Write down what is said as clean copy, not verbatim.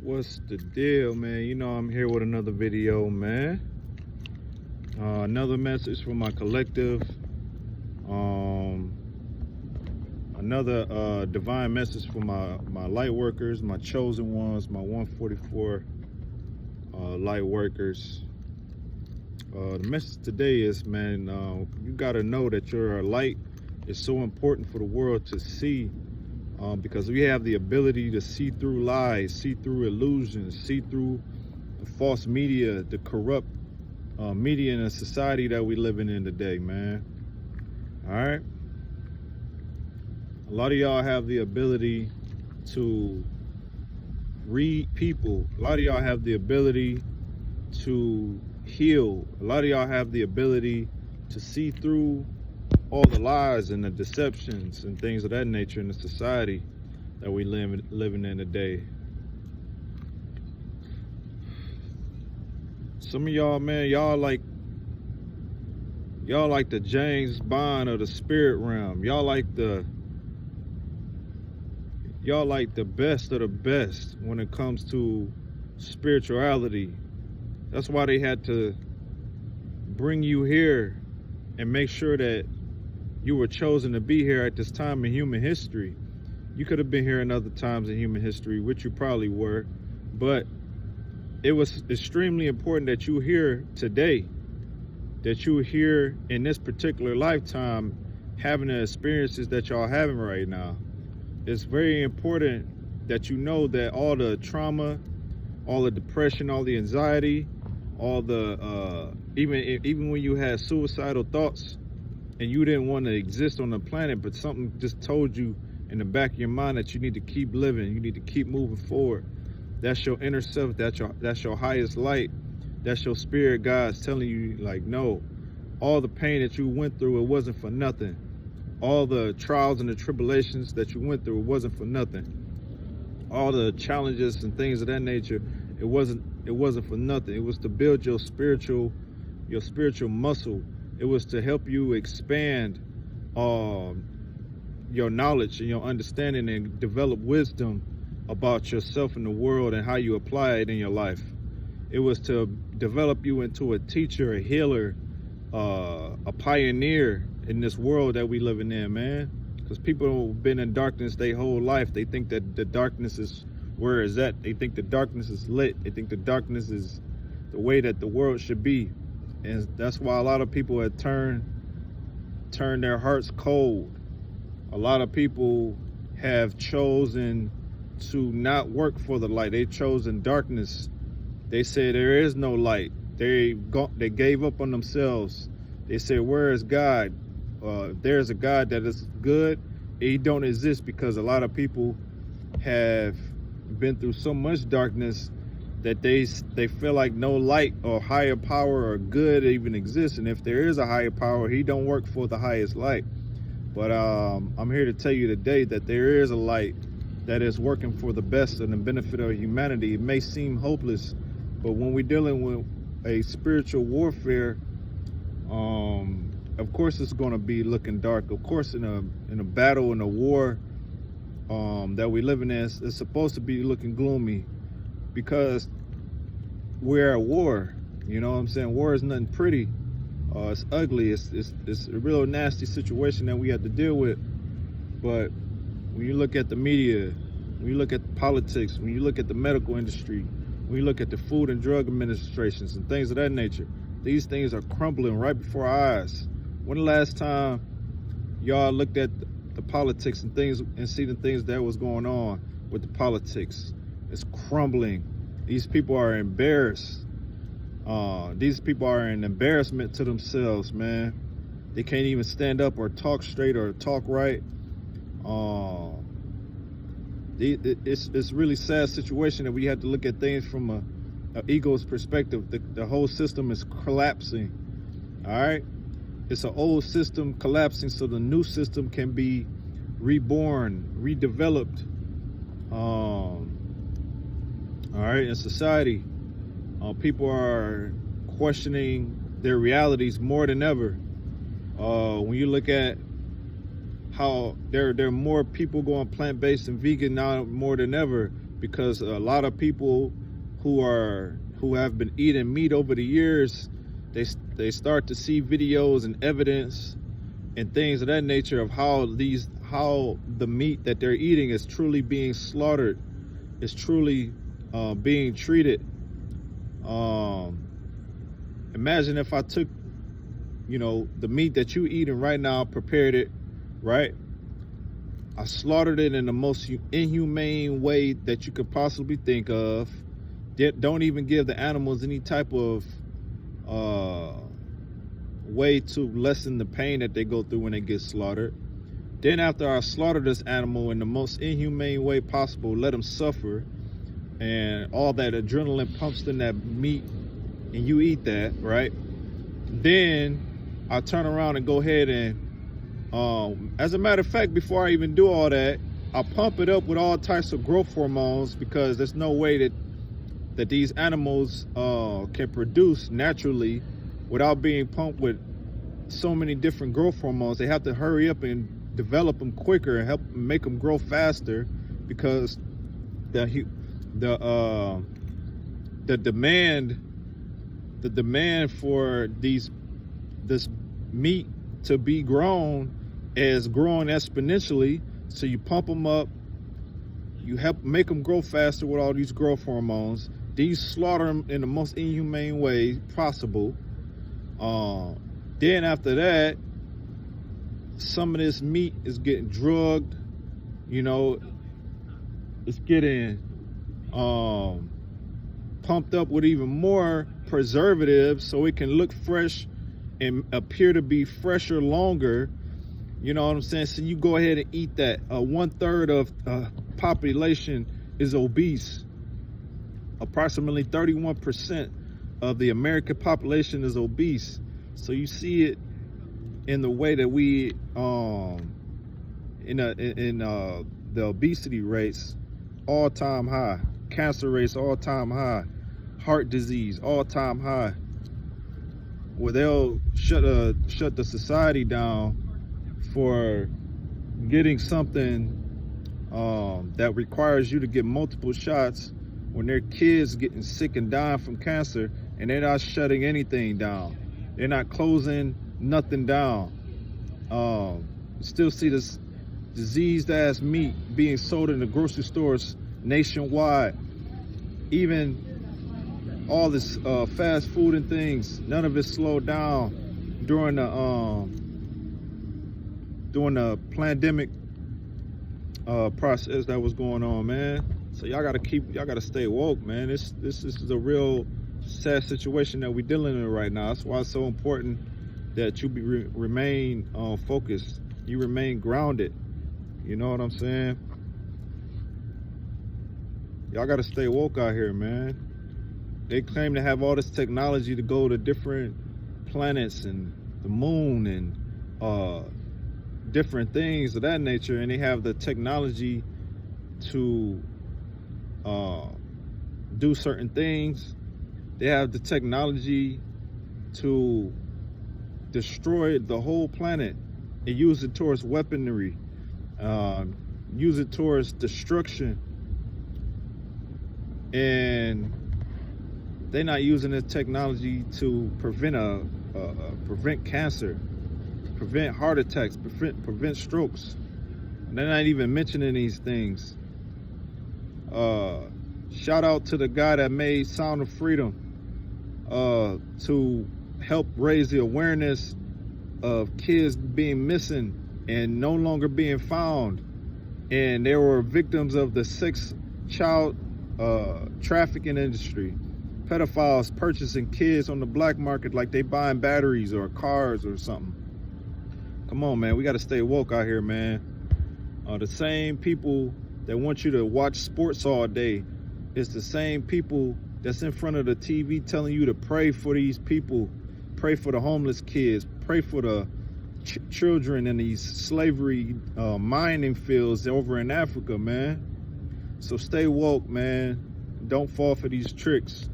What's the deal, man? You know I'm here with another video, man. Another message from my collective. Another divine message for my light workers, my chosen ones, my 144 light workers. The message today is, man, you gotta know that your light is so important for the world to see. Because we have the ability to see through lies, see through illusions, see through the false media, the corrupt media in a society that we living in today, man. All right. A lot of y'all have the ability to read people. A lot of y'all have the ability to heal. A lot of y'all have the ability to see through all the lies and the deceptions and things of that nature in the society that we living in today. Some of y'all, man, y'all like the James Bond of the spirit realm. Y'all like the best of the best when it comes to spirituality. That's why they had to bring you here and make sure that you were chosen to be here at this time in human history. You could have been here in other times in human history, which you probably were, but it was extremely important that you here today, that you here in this particular lifetime having the experiences that y'all having right now. It's very important that you know that all the trauma, all the depression, all the anxiety, all the even when you had suicidal thoughts and you didn't want to exist on the planet, but something just told you in the back of your mind that you need to keep living, you need to keep moving forward. That's your inner self, that's your highest light, that's your spirit guides telling you, like, no, all the pain that you went through, it wasn't for nothing. All the trials and the tribulations that you went through, it wasn't for nothing. All the challenges and things of that nature, it wasn't for nothing. It was to build your spiritual muscle. It was to help you expand your knowledge and your understanding and develop wisdom about yourself and the world and how you apply it in your life. It was to develop you into a teacher, a healer, a pioneer in this world that we living in, man. Because people have been in darkness their whole life. They think that the darkness is where it's at. They think the darkness is lit. They think the darkness is the way that the world should be. And that's why a lot of people have turned their hearts cold. A lot of people have chosen to not work for the light. They've chosen darkness. They say there is no light. They gave up on themselves. They said, where is God? There's a God that is good. He don't exist, because a lot of people have been through so much darkness that they feel like no light or higher power or good even exists. And if there is a higher power, he don't work for the highest light. But I'm here to tell you today that there is a light that is working for the best and the benefit of humanity. It may seem hopeless, but when we're dealing with a spiritual warfare, of course it's going to be looking dark. Of course, in a battle, in a war that we living in, it's supposed to be looking gloomy, because we're at war. You know what I'm saying? War is nothing pretty. It's ugly. It's a real nasty situation that we have to deal with. But when you look at the media, when you look at the politics, when you look at the medical industry, when you look at the food and drug administrations and things of that nature, these things are crumbling right before our eyes. When the last time y'all looked at the politics and things and see the things that was going on with the politics? It's crumbling. These people are embarrassed. These people are an embarrassment to themselves, man. They can't even stand up or talk straight or talk right. It's really sad situation that we have to look at things from a ego's perspective. The whole system is collapsing. All right, it's an old system collapsing so the new system can be reborn, redeveloped. All right, in society, people are questioning their realities more than ever. When you look at how there are more people going plant-based and vegan now more than ever, because a lot of people who have been eating meat over the years, they start to see videos and evidence and things of that nature of how the meat that they're eating is truly being slaughtered, is truly being treated. Imagine if I took, the meat that you eating right now, prepared it, right? I slaughtered it in the most inhumane way that you could possibly think of. Don't even give the animals any type of way to lessen the pain that they go through when they get slaughtered. Then after I slaughter this animal in the most inhumane way possible, let them suffer, and all that adrenaline pumps in that meat, and you eat that, right? Then I turn around and go ahead and, as a matter of fact, before I even do all that, I pump it up with all types of growth hormones, because there's no way that these animals can produce naturally without being pumped with so many different growth hormones. They have to hurry up and develop them quicker and help make them grow faster, because the demand for this meat to be grown is growing exponentially. So you pump them up, you help make them grow faster with all these growth hormones. These slaughter them in the most inhumane way possible. Then after that, some of this meat is getting drugged, it's getting pumped up with even more preservatives so it can look fresh and appear to be fresher longer. You know what I'm saying? So you go ahead and eat that. 1/3 of population is obese. Approximately 31% of the American population is obese. So you see it in the way that we in the obesity rates, all-time high, cancer rates all-time high, heart disease all-time high, where they'll shut the society down for getting something that requires you to get multiple shots when their kids getting sick and dying from cancer, and they're not shutting anything down. They're not closing nothing down. Still see this diseased ass meat being sold in the grocery stores nationwide. Even all this fast food and things, none of it slowed down during the pandemic process that was going on, man. So y'all gotta stay woke, man. This is a real sad situation that we're dealing in right now. That's why it's so important that you remain focused. You remain grounded. You know what I'm saying? Y'all gotta stay woke out here, man. They claim to have all this technology to go to different planets and the moon and different things of that nature, and they have the technology to do certain things. They have the technology to destroy the whole planet and use it towards weaponry, use it towards destruction, and they're not using this technology to prevent cancer, prevent heart attacks, prevent strokes. And they're not even mentioning these things. Shout out to the guy that made Sound of Freedom to help raise the awareness of kids being missing and no longer being found, and they were victims of the child trafficking industry. Pedophiles purchasing kids on the black market like they buying batteries or cars or something. Come on, man, we got to stay woke out here, man. The same people that want you to watch sports all day, it's the same people that's in front of the TV telling you to pray for these people, pray for the homeless kids, pray for the children in these slavery mining fields over in Africa, man. So stay woke, man. Don't fall for these tricks.